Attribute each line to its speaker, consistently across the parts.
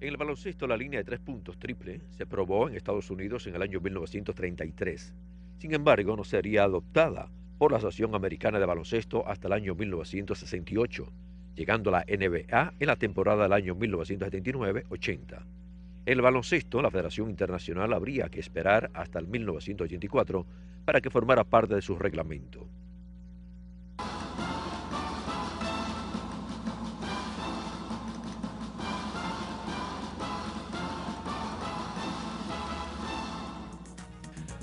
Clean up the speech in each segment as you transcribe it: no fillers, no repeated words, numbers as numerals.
Speaker 1: En el baloncesto, la línea de 3 puntos triple se probó en Estados Unidos en el año 1933. Sin embargo, no sería adoptada por la Asociación Americana de Baloncesto hasta el año 1968, llegando a la NBA en la temporada del año 1979-80. En el baloncesto, la Federación Internacional habría que esperar hasta el 1984 para que formara parte de su reglamento.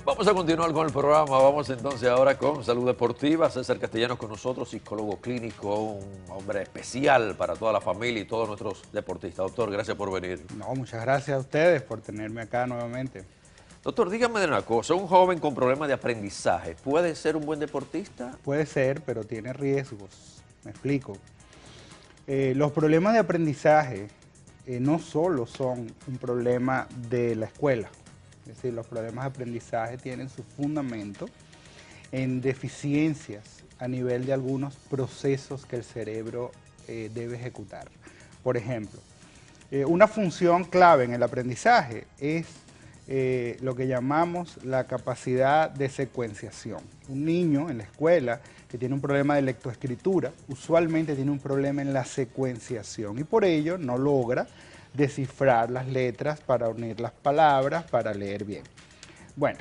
Speaker 1: Vamos a continuar con el programa. Vamos entonces ahora con Salud Deportiva. César Castellanos con nosotros, psicólogo clínico, un hombre especial para toda la familia y todos nuestros deportistas. Doctor, gracias por venir.
Speaker 2: No, muchas gracias a ustedes por tenerme acá nuevamente.
Speaker 1: Doctor, dígame de una cosa. Un joven con problemas de aprendizaje, ¿puede ser un buen deportista?
Speaker 2: Puede ser, pero tiene riesgos. Me explico. Los problemas de aprendizaje no solo son un problema de la escuela. Es decir, los problemas de aprendizaje tienen su fundamento en deficiencias a nivel de algunos procesos que el cerebro debe ejecutar. Por ejemplo, una función clave en el aprendizaje es lo que llamamos la capacidad de secuenciación. Un niño en la escuela que tiene un problema de lectoescritura, usualmente tiene un problema en la secuenciación y por ello no logra descifrar las letras para unir las palabras, para leer bien. Bueno,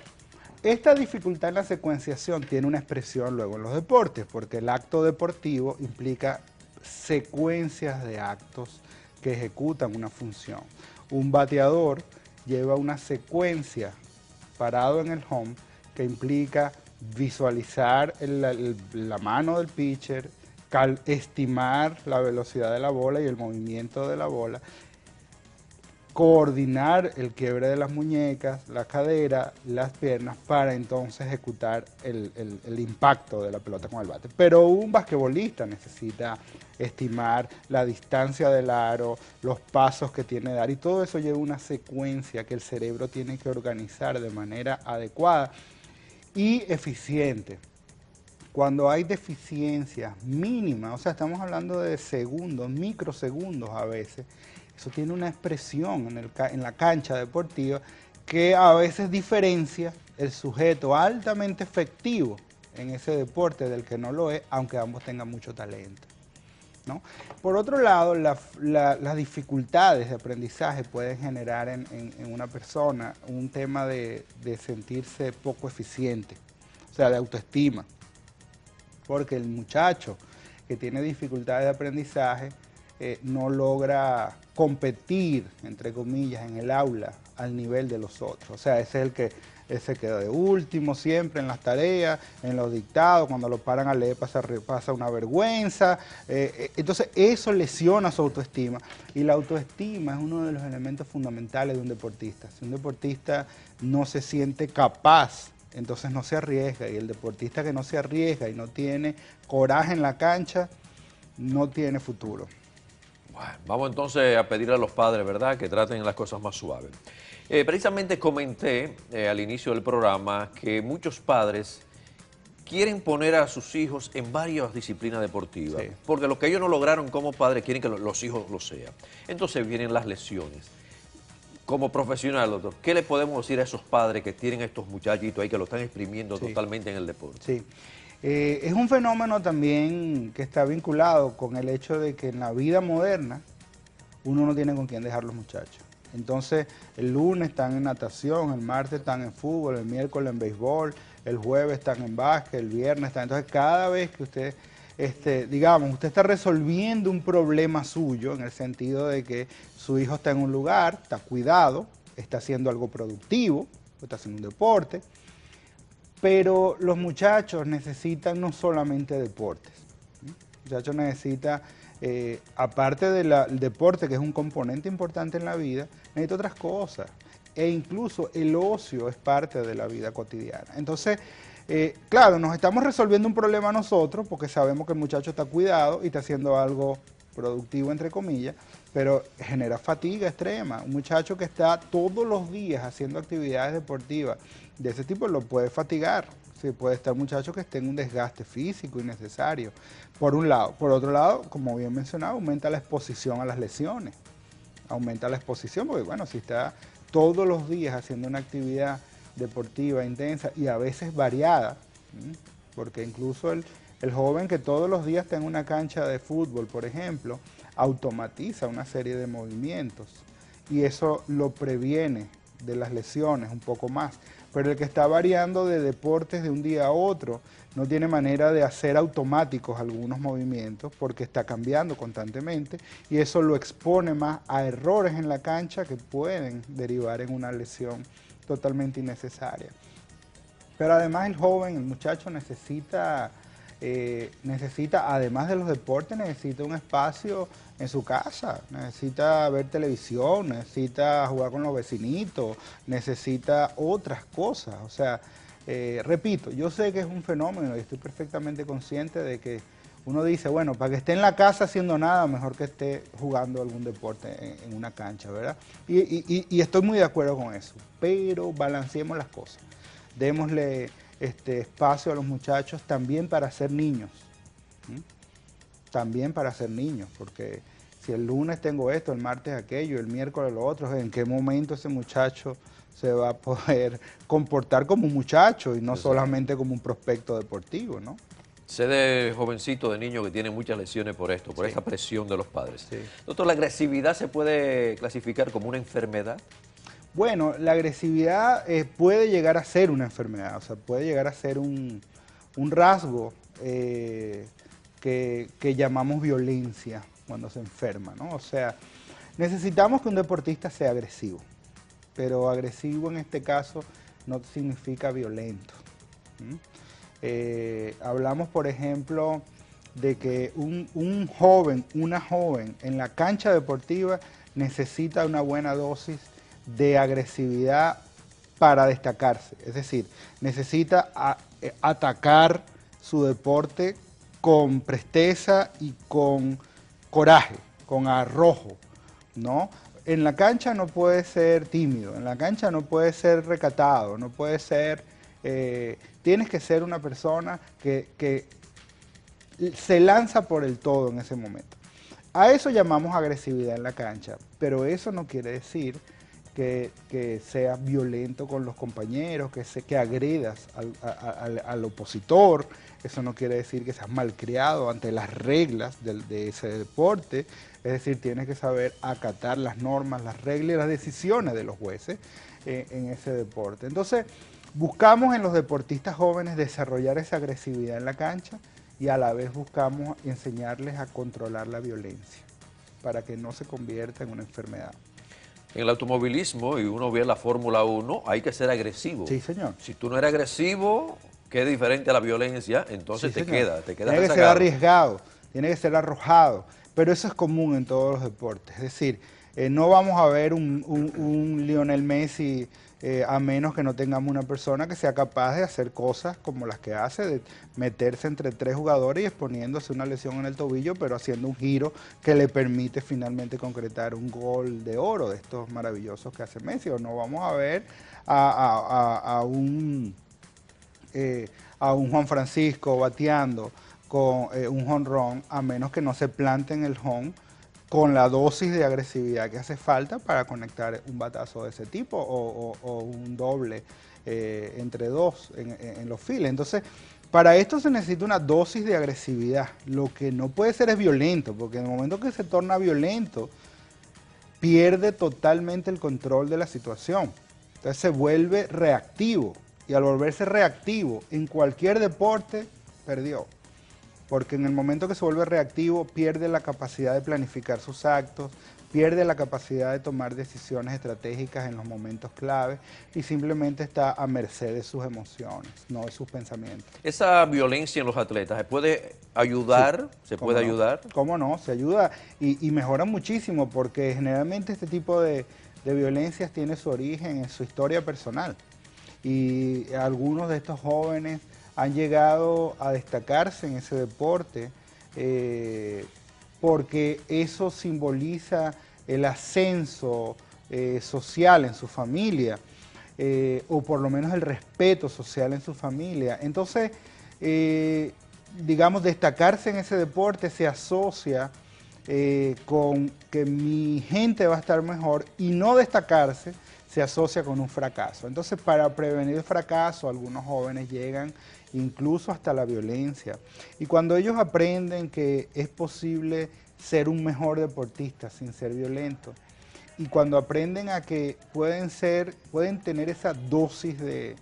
Speaker 2: esta dificultad en la secuenciación tiene una expresión luego en los deportes, porque el acto deportivo implica secuencias de actos que ejecutan una función. Un bateador lleva una secuencia parado en el home que implica visualizar la mano del pitcher, estimar la velocidad de la bola y el movimiento de la bola, coordinar el quiebre de las muñecas, la cadera, las piernas para entonces ejecutar el impacto de la pelota con el bate. Pero un basquetbolista necesita estimar la distancia del aro, los pasos que tiene que dar y todo eso lleva una secuencia que el cerebro tiene que organizar de manera adecuada y eficiente. Cuando hay deficiencias mínimas, o sea, estamos hablando de segundos, microsegundos a veces, eso tiene una expresión en la cancha deportiva que a veces diferencia el sujeto altamente efectivo en ese deporte del que no lo es, aunque ambos tengan mucho talento, ¿no? Por otro lado, las dificultades de aprendizaje pueden generar en una persona un tema de sentirse poco eficiente, o sea, de autoestima, porque el muchacho que tiene dificultades de aprendizaje no logra competir, entre comillas, en el aula al nivel de los otros. O sea, ese es el que ese queda de último siempre en las tareas, en los dictados, cuando lo paran a leer pasa una vergüenza. Entonces eso lesiona su autoestima y la autoestima es uno de los elementos fundamentales de un deportista. Si un deportista no se siente capaz, entonces no se arriesga, y el deportista que no se arriesga y no tiene coraje en la cancha, no tiene futuro.
Speaker 1: Bueno, vamos entonces a pedirle a los padres, ¿verdad?, que traten las cosas más suaves. Precisamente comenté al inicio del programa que muchos padres quieren poner a sus hijos en varias disciplinas deportivas,
Speaker 2: Sí.
Speaker 1: porque lo que ellos no lograron como padres quieren que los hijos lo sean. Entonces vienen las lesiones. Como profesional, doctor, ¿qué le podemos decir a esos padres que tienen a estos muchachitos ahí que lo están exprimiendo
Speaker 2: Sí.
Speaker 1: totalmente en el deporte?
Speaker 2: Sí. Es un fenómeno también que está vinculado con el hecho de que en la vida moderna uno no tiene con quién dejar los muchachos. Entonces, el lunes están en natación, el martes están en fútbol, el miércoles en béisbol, el jueves están en básquet, el viernes están... Entonces, cada vez que usted, digamos, usted está resolviendo un problema suyo, en el sentido de que su hijo está en un lugar, está cuidado, está haciendo algo productivo, está haciendo un deporte, pero los muchachos necesitan no solamente deportes. Los muchachos necesitan, aparte del deporte, que es un componente importante en la vida, necesitan otras cosas. E incluso el ocio es parte de la vida cotidiana. Entonces, claro, nos estamos resolviendo un problema nosotros, porque sabemos que el muchacho está cuidado y está haciendo algo productivo, entre comillas, pero genera fatiga extrema. Un muchacho que está todos los días haciendo actividades deportivas de ese tipo lo puede fatigar. Sí, puede estar un muchacho que esté en un desgaste físico innecesario, por un lado. Por otro lado, como bien mencionado, aumenta la exposición a las lesiones. aumenta la exposición, porque bueno, si está todos los días haciendo una actividad deportiva intensa y a veces variada, porque incluso el joven que todos los días está en una cancha de fútbol, por ejemplo, automatiza una serie de movimientos y eso lo previene de las lesiones un poco más. Pero el que está variando de deportes de un día a otro no tiene manera de hacer automáticos algunos movimientos porque está cambiando constantemente y eso lo expone más a errores en la cancha que pueden derivar en una lesión totalmente innecesaria. Pero además el joven, el muchacho necesita, además de los deportes, necesita un espacio en su casa, necesita ver televisión, necesita jugar con los vecinitos, necesita otras cosas. O sea, repito, yo sé que es un fenómeno y estoy perfectamente consciente de que uno dice, bueno, para que esté en la casa haciendo nada, mejor que esté jugando algún deporte en una cancha, ¿verdad? Y estoy muy de acuerdo con eso, pero balanceemos las cosas. Démosle espacio a los muchachos también para ser niños. También para ser niños, porque si el lunes tengo esto, el martes aquello, el miércoles lo otro, ¿en qué momento ese muchacho se va a poder comportar como un muchacho y no solamente como un prospecto deportivo, ¿no?
Speaker 1: Sé de jovencito, de niño que tiene muchas lesiones por esto, por esta presión de los padres.
Speaker 2: Sí.
Speaker 1: Doctor, ¿la agresividad se puede clasificar como una enfermedad?
Speaker 2: Bueno, la agresividad puede llegar a ser una enfermedad, o sea, puede llegar a ser un rasgo que llamamos violencia cuando se enferma, ¿no? O sea, necesitamos que un deportista sea agresivo, pero agresivo en este caso no significa violento. Hablamos, por ejemplo, de que un joven, una joven en la cancha deportiva necesita una buena dosis de agresividad para destacarse, es decir, necesita atacar su deporte con presteza y con coraje, con arrojo, ¿no? En la cancha no puede ser tímido, en la cancha no puede ser recatado, no puede ser... tienes que ser una persona que se lanza por el todo en ese momento. A eso llamamos agresividad en la cancha, pero eso no quiere decir que seas violento con los compañeros, que agredas al opositor. Eso no quiere decir que seas malcriado ante las reglas de ese deporte. Es decir, tienes que saber acatar las normas, las reglas y las decisiones de los jueces en ese deporte. Entonces, buscamos en los deportistas jóvenes desarrollar esa agresividad en la cancha y a la vez buscamos enseñarles a controlar la violencia para que no se convierta en una enfermedad.
Speaker 1: En el automovilismo, y uno ve la Fórmula 1, hay que ser agresivo.
Speaker 2: Sí, señor.
Speaker 1: Si tú no eres agresivo, que es diferente a la violencia, entonces
Speaker 2: Sí,
Speaker 1: te queda
Speaker 2: Tiene que ser arriesgado, tiene que ser arrojado, pero eso es común en todos los deportes. Es decir, no vamos a ver un Lionel Messi a menos que no tengamos una persona que sea capaz de hacer cosas como las que hace, de meterse entre tres jugadores y exponiéndose una lesión en el tobillo, pero haciendo un giro que le permite finalmente concretar un gol de oro de estos maravillosos que hace Messi. O no vamos a ver a un Juan Francisco bateando con un jonrón, a menos que no se plante en el home con la dosis de agresividad que hace falta para conectar un batazo de ese tipo o un doble entre dos en los files. Entonces, para esto se necesita una dosis de agresividad. Lo que no puede ser es violento, porque en el momento que se torna violento, pierde totalmente el control de la situación. Entonces se vuelve reactivo, y al volverse reactivo en cualquier deporte, perdió. Porque en el momento que se vuelve reactivo, pierde la capacidad de planificar sus actos, pierde la capacidad de tomar decisiones estratégicas en los momentos clave y simplemente está a merced de sus emociones, no de sus pensamientos.
Speaker 1: ¿Esa violencia en los atletas se puede ayudar?
Speaker 2: Sí,
Speaker 1: ¿Se puede ayudar?
Speaker 2: ¿Cómo no? Se ayuda y mejora muchísimo porque generalmente este tipo de violencias tiene su origen en su historia personal. Y algunos de estos jóvenes han llegado a destacarse en ese deporte porque eso simboliza el ascenso social en su familia o por lo menos el respeto social en su familia. Entonces, digamos, destacarse en ese deporte se asocia con que mi gente va a estar mejor y no destacarse se asocia con un fracaso. Entonces, para prevenir el fracaso, algunos jóvenes llegan incluso hasta la violencia. Y cuando ellos aprenden que es posible ser un mejor deportista sin ser violento, y cuando aprenden a que pueden tener esa dosis de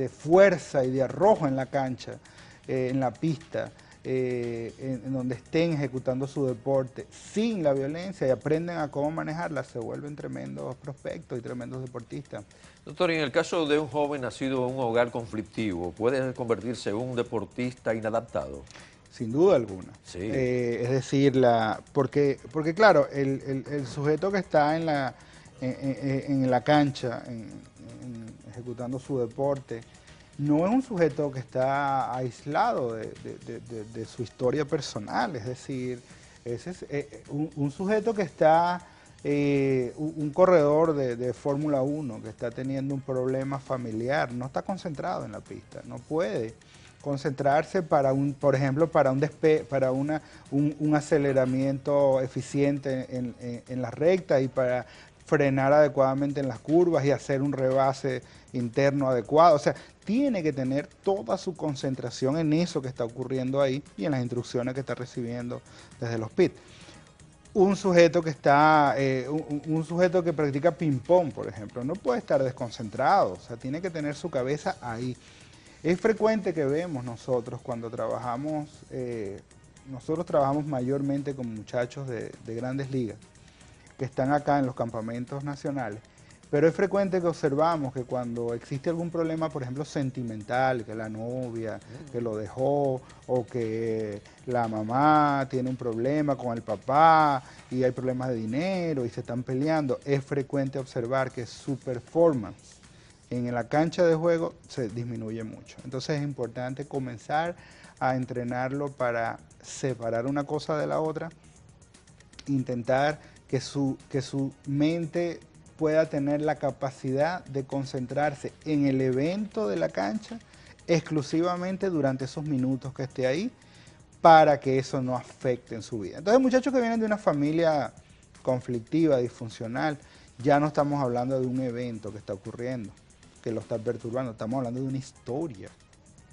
Speaker 2: fuerza y de arrojo en la cancha, en la pista, en donde estén ejecutando su deporte sin la violencia y aprenden a cómo manejarla, se vuelven tremendos prospectos y tremendos deportistas.
Speaker 1: Doctor, y en el caso de un joven nacido en un hogar conflictivo, ¿puede convertirse en un deportista inadaptado?
Speaker 2: Sin duda alguna.
Speaker 1: Sí.
Speaker 2: Es decir, porque claro, el sujeto que está en la cancha, ejecutando su deporte, no es un sujeto que está aislado de su historia personal, es decir, ese es un sujeto que está, un corredor de Fórmula 1 que está teniendo un problema familiar, no está concentrado en la pista, no puede concentrarse por ejemplo, para un aceleramiento eficiente en la recta y para frenar adecuadamente en las curvas y hacer un rebase interno adecuado. O sea, tiene que tener toda su concentración en eso que está ocurriendo ahí y en las instrucciones que está recibiendo desde los pits. Un sujeto que un sujeto que practica ping-pong, por ejemplo, no puede estar desconcentrado, o sea, tiene que tener su cabeza ahí. Es frecuente que vemos nosotros cuando trabajamos, nosotros trabajamos mayormente con muchachos de grandes ligas que están acá en los campamentos nacionales, pero es frecuente que observamos que cuando existe algún problema, por ejemplo, sentimental, que la novia que lo dejó o que la mamá tiene un problema con el papá y hay problemas de dinero y se están peleando, es frecuente observar que su performance en la cancha de juego se disminuye mucho. Entonces es importante comenzar a entrenarlo para separar una cosa de la otra, intentar que su mente pueda tener la capacidad de concentrarse en el evento de la cancha exclusivamente durante esos minutos que esté ahí para que eso no afecte en su vida. Entonces muchachos que vienen de una familia conflictiva, disfuncional, ya no estamos hablando de un evento que está ocurriendo, que lo está perturbando, estamos hablando de una historia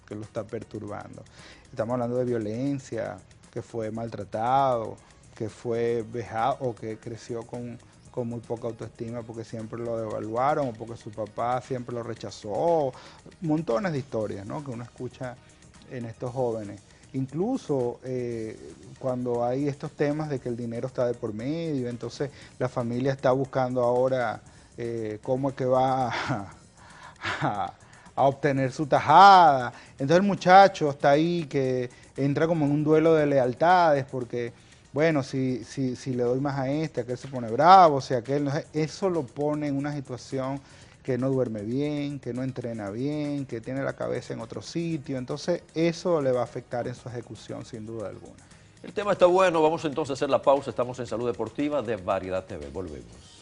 Speaker 2: que lo está perturbando. Estamos hablando de violencia, que fue maltratado, que fue vejado o que creció con muy poca autoestima porque siempre lo devaluaron o porque su papá siempre lo rechazó. Montones de historias, ¿no?, que uno escucha en estos jóvenes. Incluso cuando hay estos temas de que el dinero está de por medio, entonces la familia está buscando ahora cómo es que va a obtener su tajada. Entonces el muchacho está ahí que entra como en un duelo de lealtades porque, bueno, si le doy más a este, aquel se pone bravo, si aquel no, eso lo pone en una situación que no duerme bien, que no entrena bien, que tiene la cabeza en otro sitio. Entonces eso le va a afectar en su ejecución sin duda alguna.
Speaker 1: El tema está bueno, vamos entonces a hacer la pausa, estamos en Salud Deportiva de Variedad TV, volvemos.